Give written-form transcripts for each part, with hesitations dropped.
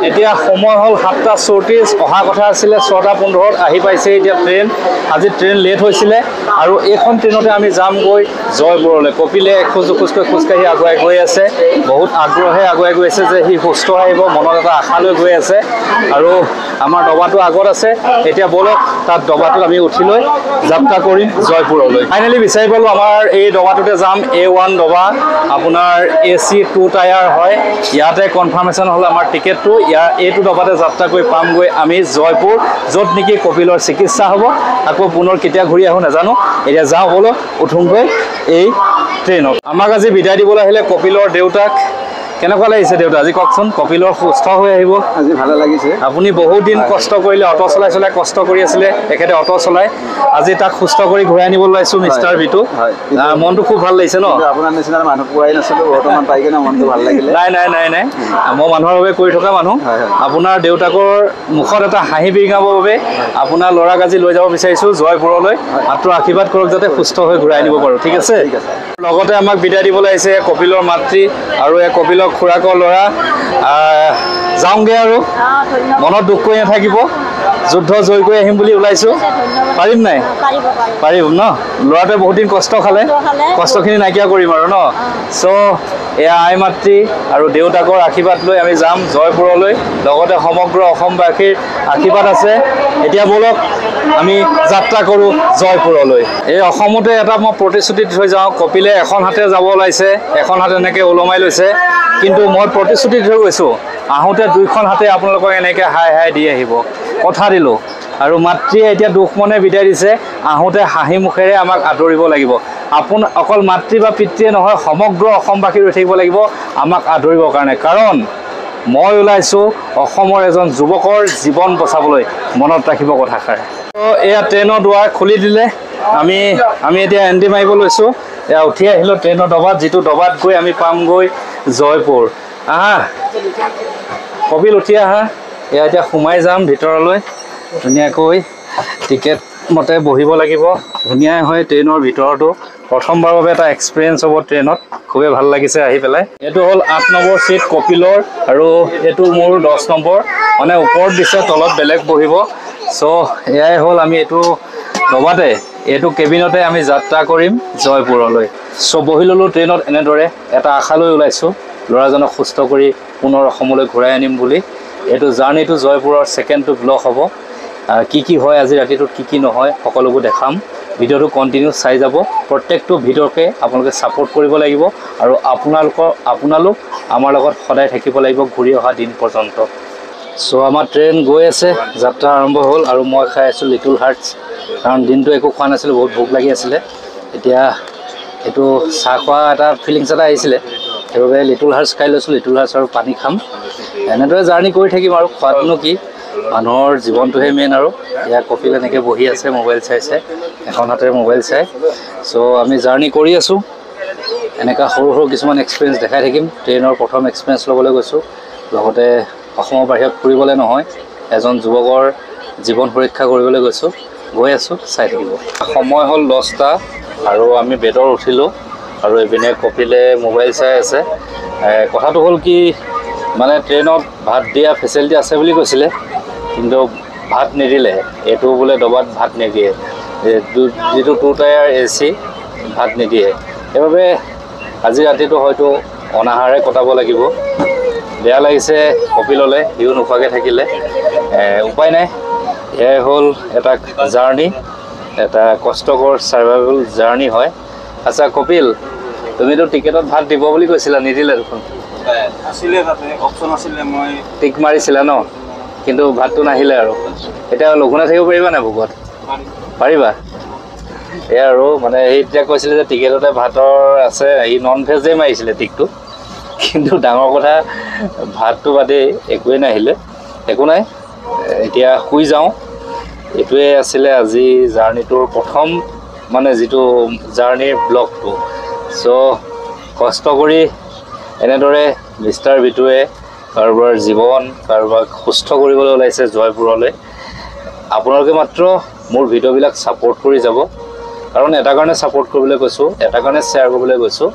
এতিয়া সময় হ'ল 7:34 অহা কথা আছিলে 6:15 আহি পাইছে এতিয়া ট্ৰেইন আজি ট্ৰেইন লেট হৈছিলে আৰু এইখন ট্ৰেইনতে আমি যামগৈ জয়পুৰলৈ কপিলে খোজকাঢ়ি আগুৱাই গৈ আছে বহুত আগ্ৰহে আগুৱাই গৈ আছে যে সি সুস্থ আহিব মনত এটা আশা লৈ গৈ আছে আৰু আমাৰ ডবাটো আগত আছে এতিয়া বলক তাত ডবাটোত আমি উঠি লৈ যাত্ৰা কৰিম জয়পুৰলৈ ফাইনেলি বিচাৰি পালোঁ আমাৰ এই ডবাটোতে যাম A1 ডবা আপোনাৰ AC 2 টায়াৰ হয় ইয়াতে কনফাৰ্মেশ্যন হ'ল আমাৰ টিকেটটো ইয়াৰ এইটো ডবাতে যাত্ৰা কৰি পামগৈ আমি জয়পুৰ য'ত নেকি কপিলৰ চিকিৎসা হ'ব আকৌ পুনৰ কেতিয়া ঘূৰি আহোঁ নাজানো এতিয়া যাওঁ বলক উঠোঁগৈ এই ট্ৰেইনত আমাক আজি বিদায় দিবলৈ আহিলে কপিলৰ দেউতাক কেনেকুৱা লাগিছে দেউতা আজি কওকচোন কপিলৰ সুস্থ হৈ আহিব আজি ভালে লাগিছে আপুনি বহুত দিন কষ্ট কৰিলে অটো চলাই কষ্ট কৰি আছিলে তেখেতে অটো চলাই আজি তাক সুস্থ কৰি ঘূৰাই আনিব ওলাইছোঁ মিষ্টাৰ বিটু মনটো খুব ভাল লাগিছে ন আপোনাৰ নিচিনা মানুহ পোৱাই নাছিলোঁ বৰ্তমান পাই কিনে মনটো ভাল লাগিলে নাই মই মানুহৰ বাবে কৰি থকা মানুহ আপোনাৰ দেউতাকৰ মুখত এটা হাঁহি বিৰিঙাবৰ বাবে আপোনাৰ ল'ৰাক আজি লৈ যাব বিচাৰিছোঁ জয়পুৰলৈ মাত্ৰ আশীৰ্বাদ কৰক যাতে সুস্থ হৈ ঘূৰাই আনিব পাৰোঁ ঠিক আছে লগতে আমাক বিদায় দিবলৈ আহিছে কপিলৰ মাতৃ আৰু এই কপিলৰ খুৰাকৰ ল'ৰা যাওঁগৈ আৰু মনত দুখ কৰি নাথাকিব যুদ্ধ জয় কৰি আহিম বুলি ওলাইছোঁ পাৰিম নাই পাৰিম ন ল'ৰাটোৱে বহুত দিন কষ্ট খালে কষ্টখিনি নাইকিয়া কৰিম আৰু ন চ' এয়া আই মাতৃ আৰু দেউতাকৰ আশীৰ্বাদ লৈ আমি যাম জয়পুৰলৈ লগতে সমগ্ৰ অসমবাসীৰ আশীৰ্বাদ আছে এতিয়া বলক আমি যাত্ৰা কৰোঁ জয়পুৰলৈ এই অসমতে এটা মই প্ৰতিশ্ৰুতি থৈ যাওঁ কপিলে এখন হাতে যাব ওলাইছে এখন হাতে এনেকৈ ওলমাই লৈছে কিন্তু মই প্ৰতিশ্ৰুতি থৈ গৈছোঁ আহোঁতে দুইখন হাতে আপোনালোকক এনেকৈ হাই দি আহিব কথা দিলোঁ আৰু মাতৃয়ে এতিয়া দুখ মনে বিদায় দিছে আহোঁতে হাঁহি মুখেৰে আমাক আদৰিব লাগিব অকল মাতৃ বা পিতৃয়ে নহয় সমগ্ৰ অসমবাসী ৰৈ থাকিব লাগিব আমাক আদৰিবৰ কাৰণে কাৰণ মই ওলাইছোঁ অসমৰ এজন যুৱকৰ জীৱন বচাবলৈ মনত ৰাখিব কথাষাৰ এয়া ট্ৰেইনৰ দুৱাৰ খুলি দিলে আমি এতিয়া এণ্ট্ৰি মাৰিব লৈছোঁ এয়া উঠি আহিলোঁ ট্ৰেইনৰ ডবাত যিটো ডবাত গৈ আমি পামগৈ জয়পুৰ আহা কপিল উঠি আহা এয়া এতিয়া সোমাই যাম ভিতৰলৈ ধুনীয়াকৈ টিকেট মতে বহিব লাগিব ধুনীয়াই হয় ট্ৰেইনৰ ভিতৰতো প্ৰথমবাৰৰ বাবে এটা এক্সপিৰিয়েঞ্চ হ'ব ট্ৰেইনত খুবেই ভাল লাগিছে আহি পেলাই এইটো হ'ল 8 নম্বৰ ছিট কপিলৰ আৰু এইটো মোৰ 10 নম্বৰ মানে ওপৰত দিছে তলত বেলেগ বহিব চ' এয়াই হ'ল আমি এইটো ডবাতে এইটো কেবিনতে আমি যাত্ৰা কৰিম জয়পুৰলৈ চ' বহি ল'লোঁ ট্ৰেইনত এনেদৰে এটা আশা লৈ ওলাইছোঁ ল'ৰাজনক সুস্থ কৰি পুনৰ অসমলৈ ঘূৰাই আনিম বুলি এইটো জাৰ্ণিটো জয়পুৰৰ ছেকেণ্ডটো ব্লগ হ'ব কি হয় আজি ৰাতিটোত কি নহয় সকলোবোৰ দেখাম ভিডিঅ'টো কণ্টিনিউ চাই যাব প্ৰত্যেকটো ভিডিঅ'কে আপোনালোকে ছাপোৰ্ট কৰিব লাগিব আৰু আপোনালোক আমাৰ লগত সদায় থাকিব লাগিব ঘূৰি অহা দিন পৰ্যন্ত চ' আমাৰ ট্ৰেইন গৈ আছে যাত্ৰা আৰম্ভ হ'ল আৰু মই খাই আছোঁ লিটল হাৰ্টছ কাৰণ দিনটো একো খোৱা নাছিলোঁ বহুত ভোক লাগি আছিলে এতিয়া এইটো চাহ খোৱা এটা ফিলিংছ এটা আহিছিলে সেইবাবে লিটল হাৰ্টছ খাই লৈছোঁ লিটল হাৰ্টছ আৰু পানী খাম এনেদৰে জাৰ্ণি কৰি থাকিম আৰু খোৱাটোনো কি মানুহৰ জীৱনটোহে মেইন আৰু এয়া কপিল এনেকৈ বহি আছে মোবাইল চাইছে এখন হাতেৰে মোবাইল চাই চ' আমি জাৰ্ণি কৰি আছোঁ এনেকুৱা সৰু কিছুমান এক্সপিৰিয়েঞ্চ দেখাই থাকিম ট্ৰেইনৰ প্ৰথম এক্সপিৰিয়েঞ্চ ল'বলৈ গৈছোঁ লগতে অসমৰ বাহিৰত ফুৰিবলৈ নহয় এজন যুৱকৰ জীৱন সুৰক্ষা কৰিবলৈ গৈছোঁ গৈ আছোঁ চাই থাকিব সময় হ'ল 10টা আৰু আমি বেডত উঠিলোঁ আৰু এইপিনে কপিলে মোবাইল চাই আছে কথাটো হ'ল কি মানে ট্ৰেইনত ভাত দিয়া ফেচিলিটি আছে বুলি কৈছিলে কিন্তু ভাত নিদিলে এইটো বোলে ডবাত ভাত নিদিয়ে যিটো 2 টায়াৰ AC ভাত নিদিয়ে সেইবাবে আজি ৰাতিটো হয়তো অনাহাৰে কটাব লাগিব বেয়া লাগিছে কপিললৈ সিও নোখোৱাকৈ থাকিলে উপায় নাই এয়াই হ'ল এটা জাৰ্ণি এটা কষ্টকৰ ছাৰ্ভাইভেল জাৰ্ণি হয় আচ্ছা কপিল তুমিতো টিকেটত ভাত দিব বুলি কৈছিলা নিদিলে দেখোন আছিলে তাতে অপশ্যন আছিলে মই টিক মাৰিছিলা ন কিন্তু ভাতটো নাহিলে আৰু এতিয়া লঘোণে থাকিব পাৰিবা নাই ভোকত পাৰিবা এয়া আৰু মানে এই এতিয়া কৈছিলে যে টিকেটতে ভাতৰ আছে এই নন ভেজেই মাৰিছিলে টিকটো কিন্তু ডাঙৰ কথা ভাতটো বাদেই একোৱেই নাহিলে একো নাই এতিয়া শুই যাওঁ এইটোৱে আছিলে আজি জাৰ্ণিটোৰ প্ৰথম মানে যিটো জাৰ্ণিৰ ব্লগটো চ' কষ্ট কৰি এনেদৰে মিষ্টাৰ বিটুৱে কাৰোবাৰ জীৱন কাৰোবাক সুস্থ কৰিবলৈ ওলাইছে জয়পুৰলৈ আপোনালোকে মাত্ৰ মোৰ ভিডিঅ'বিলাক ছাপোৰ্ট কৰি যাব কাৰণ এটা কাৰণে ছাপোৰ্ট কৰিবলৈ কৈছোঁ এটা কাৰণে শ্বেয়াৰ কৰিবলৈ কৈছোঁ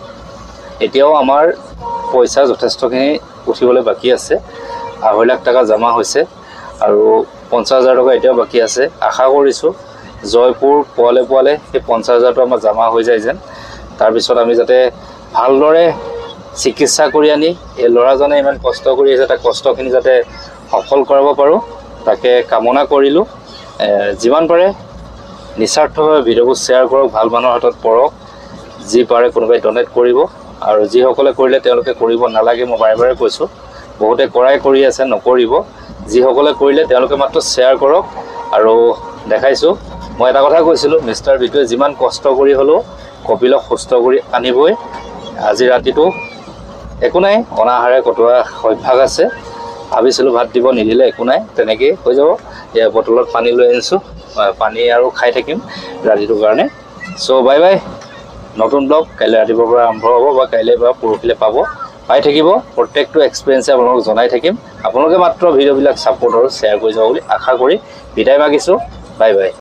এতিয়াও আমাৰ পইচা যথেষ্টখিনি উঠিবলৈ বাকী আছে 2.5 লাখ টকা জমা হৈছে আৰু 50,000 টকা এতিয়াও বাকী আছে। আশা কৰিছোঁ জয়পুৰ পোৱালে পোৱালে সেই 50,000টো আমাৰ জমা হৈ যায় যেন। তাৰপিছত আমি যাতে ভালদৰে চিকিৎসা কৰি আনি এই ল'ৰাজনে ইমান কষ্ট কৰি আছে তাৰ কষ্টখিনি যাতে সফল কৰাব পাৰোঁ তাকে কামনা কৰিলোঁ। যিমান পাৰে নিস্বাৰ্থভাৱে ভিডিঅ'বোৰ শ্বেয়াৰ কৰক, ভাল মানুহৰ হাতত পৰক। যি পাৰে কোনোবাই ডনেট কৰিব আৰু যিসকলে কৰিলে তেওঁলোকে কৰিব নালাগে, মই বাৰে বাৰে কৈছোঁ। বহুতে কৰাই কৰি আছে, নকৰিব। যিসকলে কৰিলে তেওঁলোকে মাত্ৰ শ্বেয়াৰ কৰক। আৰু দেখাইছোঁ মই এটা কথা কৈছিলোঁ, মিষ্টাৰ বিটুৱে যিমান কষ্ট কৰি হ'লেও কপিলক সুস্থ কৰি আনিবই। আজি ৰাতিটো একো নাই, অনাহাৰে কটোৱা অভ্যাস আছে। ভাবিছিলোঁ ভাত দিব, নিদিলে একো নাই, তেনেকেই হৈ যাব। এয়া বটলত পানী লৈ আনিছোঁ, পানী আৰু খাই থাকিম ৰাতিটোৰ কাৰণে। চ' বাই বাই। নতুন ব্লগ কাইলৈ ৰাতিপুৱাৰ পৰা আৰম্ভ হ'ব বা কাইলৈ বা পৰহিলৈ পাই থাকিব। প্ৰত্যেকটো এক্সপিৰিয়েঞ্চে আপোনালোকক জনাই থাকিম। আপোনালোকে মাত্ৰ ভিডিঅ'বিলাক ছাপোৰ্ট আৰু শ্বেয়াৰ কৰি যাব বুলি আশা কৰি বিদায় মাগিছোঁ। Bye bye.